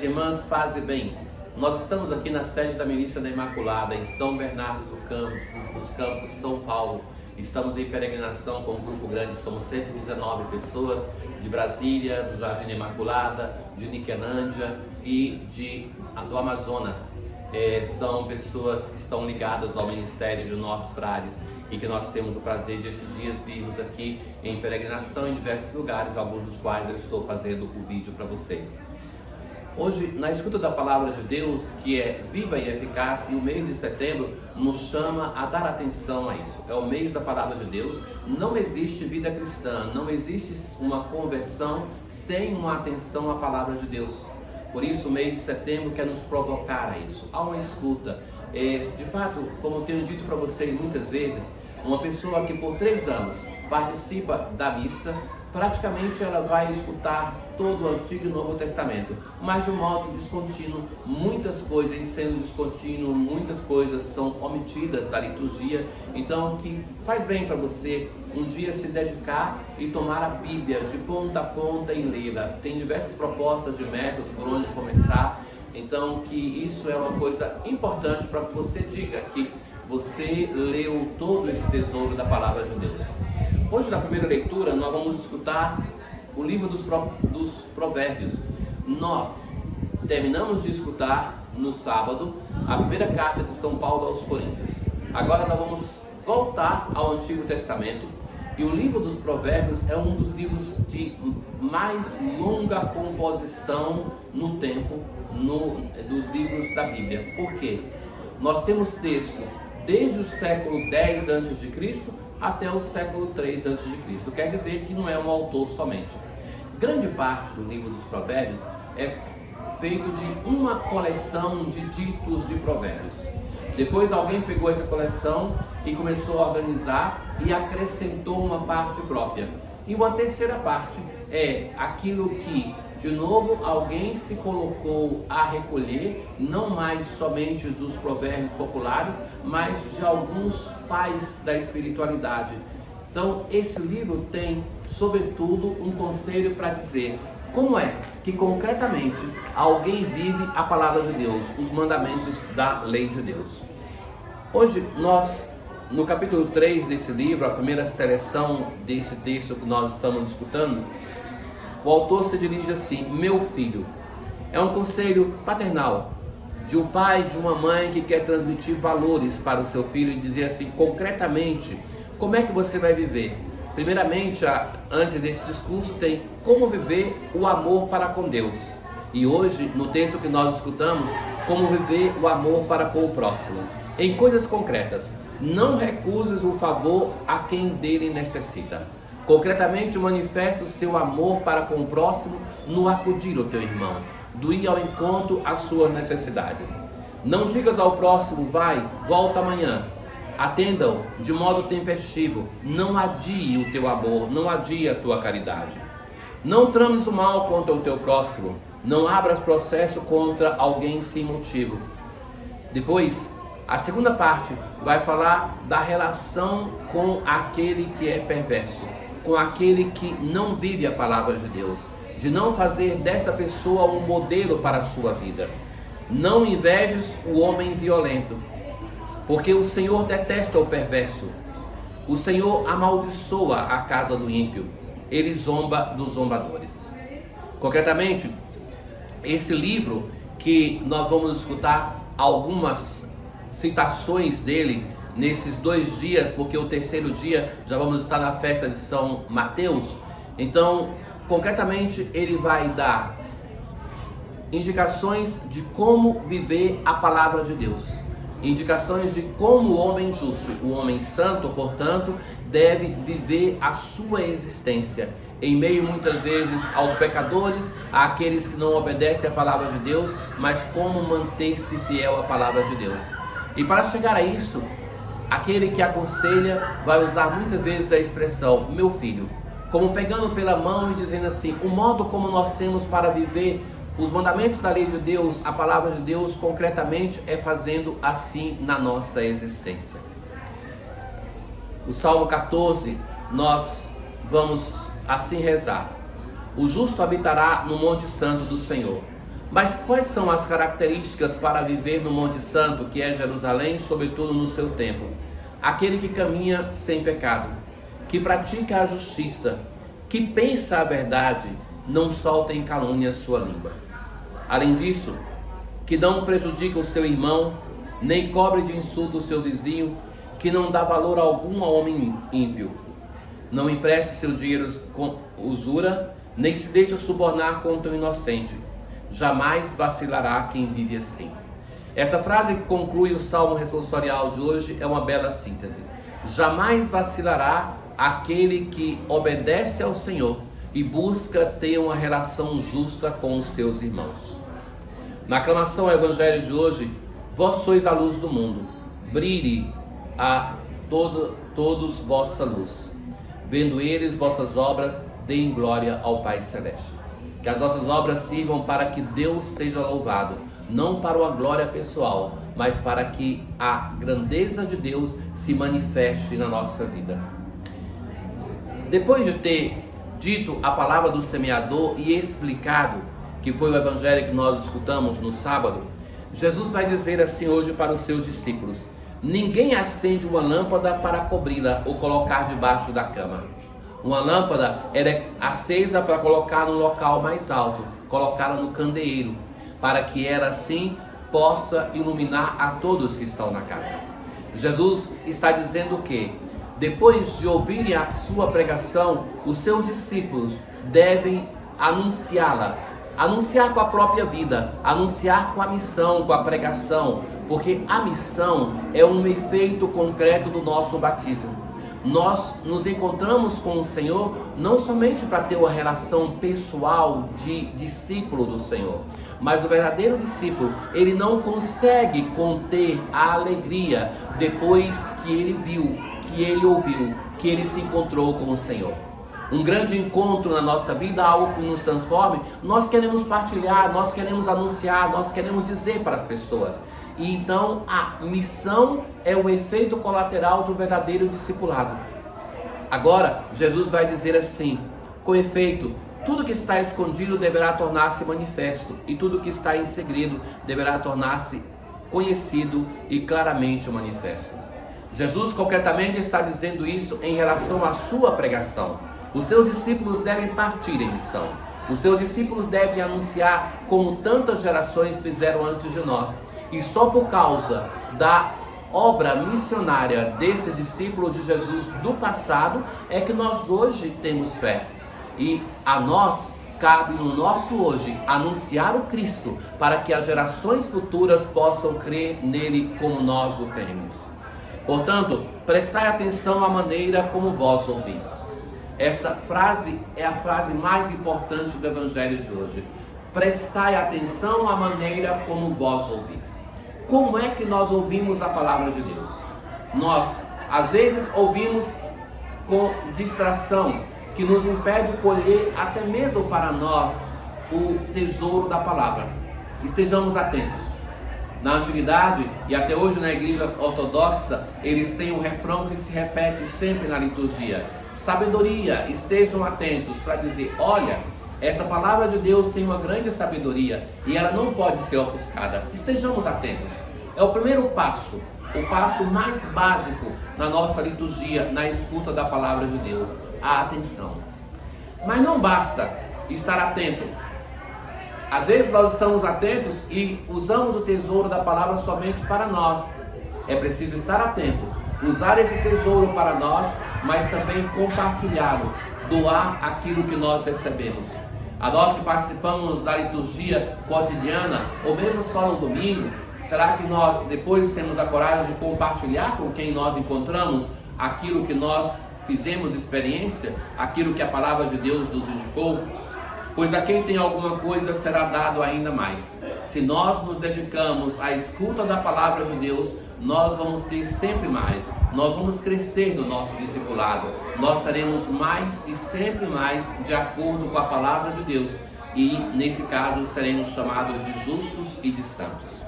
Irmãs, paz e bem. Nós estamos aqui na sede da Milícia da Imaculada, em São Bernardo dos Campos, São Paulo. Estamos em peregrinação com um grupo grande, somos 119 pessoas de Brasília, do Jardim Imaculada, de Niquelândia e do Amazonas. São pessoas que estão ligadas ao ministério de nós frades e que nós temos o prazer de esses dias virmos aqui em peregrinação em diversos lugares, alguns dos quais eu estou fazendo o vídeo para vocês. Hoje, na escuta da palavra de Deus, que é viva e eficaz, e o mês de setembro nos chama a dar atenção a isso. É o mês da palavra de Deus. Não existe vida cristã, não existe uma conversão sem uma atenção à palavra de Deus. Por isso, o mês de setembro quer nos provocar a isso, a uma escuta. De fato, como eu tenho dito para vocês muitas vezes, uma pessoa que por 3 anos participa da missa, praticamente ela vai escutar todo o Antigo e Novo Testamento, mas de um modo descontínuo, muitas coisas sendo descontínuo, muitas coisas são omitidas da liturgia. Então, que faz bem para você um dia se dedicar e tomar a Bíblia de ponta a ponta e lê-la. Tem diversas propostas de método por onde começar, então que isso é uma coisa importante para que você diga que você leu todo esse tesouro da palavra de Deus. Hoje, na primeira leitura, nós vamos escutar o livro dos Provérbios. Nós terminamos de escutar no sábado a primeira carta de São Paulo aos Coríntios. Agora nós vamos voltar ao Antigo Testamento, e o livro dos Provérbios é um dos livros de mais longa composição no tempo dos livros da Bíblia. Por quê? Nós temos textos desde o século 10 a.C. até o século 3 a.C. Quer dizer que não é um autor somente. Grande parte do livro dos Provérbios é feito de uma coleção de ditos de provérbios. Depois alguém pegou essa coleção e começou a organizar e acrescentou uma parte própria. E uma terceira parte é aquilo que, de novo, alguém se colocou a recolher, não mais somente dos provérbios populares, mas de alguns pais da espiritualidade. Então, esse livro tem, sobretudo, um conselho para dizer como é que, concretamente, alguém vive a palavra de Deus, os mandamentos da lei de Deus. Hoje, nós, no capítulo 3 desse livro, a primeira seleção desse texto que nós estamos escutando, o autor se dirige assim: meu filho. É um conselho paternal de um pai, de uma mãe que quer transmitir valores para o seu filho e dizer assim, concretamente, como é que você vai viver? Primeiramente, antes desse discurso, tem como viver o amor para com Deus. E hoje, no texto que nós escutamos, como viver o amor para com o próximo. Em coisas concretas, não recuses o favor a quem dele necessita. Concretamente, manifesta o seu amor para com o próximo no acudir ao teu irmão, do ir ao encontro às suas necessidades. Não digas ao próximo, vai, volta amanhã. Atenda-o de modo tempestivo. Não adie o teu amor, não adie a tua caridade. Não trames o mal contra o teu próximo. Não abras processo contra alguém sem motivo. Depois, a segunda parte vai falar da relação com aquele que é perverso, com aquele que não vive a palavra de Deus, de não fazer desta pessoa um modelo para a sua vida. Não invejes o homem violento, porque o Senhor detesta o perverso. O Senhor amaldiçoa a casa do ímpio, ele zomba dos zombadores. Concretamente, esse livro que nós vamos escutar algumas citações dele nesses 2 dias, porque o terceiro dia já vamos estar na festa de São Mateus. Então, concretamente, ele vai dar indicações de como viver a palavra de Deus, indicações de como o homem justo, o homem santo, portanto, deve viver a sua existência, em meio muitas vezes aos pecadores, àqueles que não obedecem à palavra de Deus, mas como manter-se fiel à palavra de Deus. E para chegar a isso, aquele que aconselha vai usar muitas vezes a expressão, meu filho, como pegando pela mão e dizendo assim, o modo como nós temos para viver os mandamentos da lei de Deus, a palavra de Deus, concretamente, é fazendo assim na nossa existência. O Salmo 14, nós vamos assim rezar. O justo habitará no monte santo do Senhor. Mas quais são as características para viver no Monte Santo, que é Jerusalém, sobretudo no seu templo? Aquele que caminha sem pecado, que pratica a justiça, que pensa a verdade, não solta em calúnia sua língua. Além disso, que não prejudica o seu irmão, nem cobre de insulto o seu vizinho, que não dá valor algum ao homem ímpio. Não empreste seu dinheiro com usura, nem se deixe subornar contra o inocente. Jamais vacilará quem vive assim. Essa frase que conclui o salmo responsorial de hoje é uma bela síntese. Jamais vacilará aquele que obedece ao Senhor e busca ter uma relação justa com os seus irmãos. Na aclamação ao Evangelho de hoje, vós sois a luz do mundo, brilhe a todos vossa luz. Vendo eles vossas obras, deem glória ao Pai Celeste. Que as nossas obras sirvam para que Deus seja louvado, não para uma glória pessoal, mas para que a grandeza de Deus se manifeste na nossa vida. Depois de ter dito a palavra do semeador e explicado, que foi o evangelho que nós escutamos no sábado, Jesus vai dizer assim hoje para os seus discípulos: ninguém acende uma lâmpada para cobri-la ou colocar debaixo da cama. Uma lâmpada era acesa para colocar no local mais alto, colocá-la no candeeiro, para que ela assim possa iluminar a todos que estão na casa. Jesus está dizendo que, depois de ouvirem a sua pregação, os seus discípulos devem anunciá-la, anunciar com a própria vida, anunciar com a missão, com a pregação, porque a missão é um efeito concreto do nosso batismo. Nós nos encontramos com o Senhor não somente para ter uma relação pessoal de discípulo do Senhor, mas o verdadeiro discípulo, ele não consegue conter a alegria depois que ele viu, que ele ouviu, que ele se encontrou com o Senhor. Um grande encontro na nossa vida, algo que nos transforme, nós queremos partilhar, nós queremos anunciar, nós queremos dizer para as pessoas. E então a missão é o efeito colateral do verdadeiro discipulado. Agora, Jesus vai dizer assim: com efeito, tudo que está escondido deverá tornar-se manifesto, e tudo que está em segredo deverá tornar-se conhecido e claramente manifesto. Jesus concretamente está dizendo isso em relação à sua pregação. Os seus discípulos devem partir em missão. Os seus discípulos devem anunciar como tantas gerações fizeram antes de nós. E só por causa da obra missionária desses discípulos de Jesus do passado é que nós hoje temos fé. E a nós cabe no nosso hoje anunciar o Cristo para que as gerações futuras possam crer nele como nós o cremos. Portanto, prestai atenção à maneira como vós ouvis. Essa frase é a frase mais importante do Evangelho de hoje. Prestai atenção à maneira como vós ouvis. Como é que nós ouvimos a palavra de Deus? Nós, às vezes, ouvimos com distração, que nos impede de colher até mesmo para nós o tesouro da palavra. Estejamos atentos. Na antiguidade e até hoje na igreja ortodoxa, eles têm um refrão que se repete sempre na liturgia: sabedoria, estejam atentos, para dizer, olha, essa palavra de Deus tem uma grande sabedoria e ela não pode ser ofuscada. Estejamos atentos. É o primeiro passo, o passo mais básico na nossa liturgia, na escuta da palavra de Deus, a atenção. Mas não basta estar atento. Às vezes nós estamos atentos e usamos o tesouro da palavra somente para nós. É preciso estar atento, usar esse tesouro para nós, mas também compartilhá-lo, doar aquilo que nós recebemos. A nós que participamos da liturgia cotidiana, ou mesmo só no domingo, será que nós depois temos a coragem de compartilhar com quem nós encontramos aquilo que nós fizemos experiência, aquilo que a palavra de Deus nos indicou? Pois a quem tem alguma coisa será dado ainda mais. Se nós nos dedicamos à escuta da palavra de Deus, nós vamos ter sempre mais, nós vamos crescer no nosso discipulado, nós seremos mais e sempre mais de acordo com a palavra de Deus, e nesse caso seremos chamados de justos e de santos.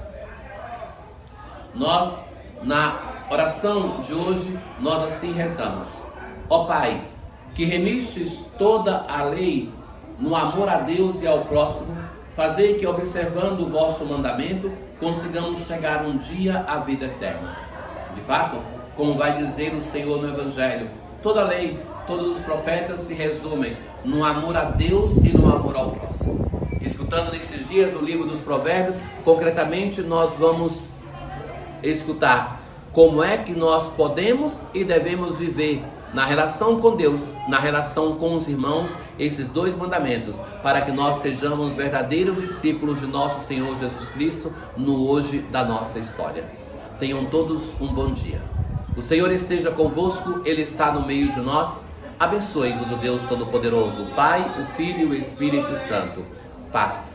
Nós, na oração de hoje, nós assim rezamos: ó Pai, que remistes toda a lei no amor a Deus e ao próximo, Fazei que, observando o vosso mandamento, consigamos chegar um dia à vida eterna. De fato, como vai dizer o Senhor no Evangelho, toda a lei, todos os profetas se resumem no amor a Deus e no amor ao próximo. Escutando nesses dias o livro dos Provérbios, concretamente nós vamos escutar como é que nós podemos e devemos viver na relação com Deus, na relação com os irmãos, esses dois mandamentos, para que nós sejamos verdadeiros discípulos de nosso Senhor Jesus Cristo no hoje da nossa história. Tenham todos um bom dia. O Senhor esteja convosco, Ele está no meio de nós. Abençoe-vos o Deus Todo-Poderoso, o Pai, o Filho e o Espírito Santo. Paz.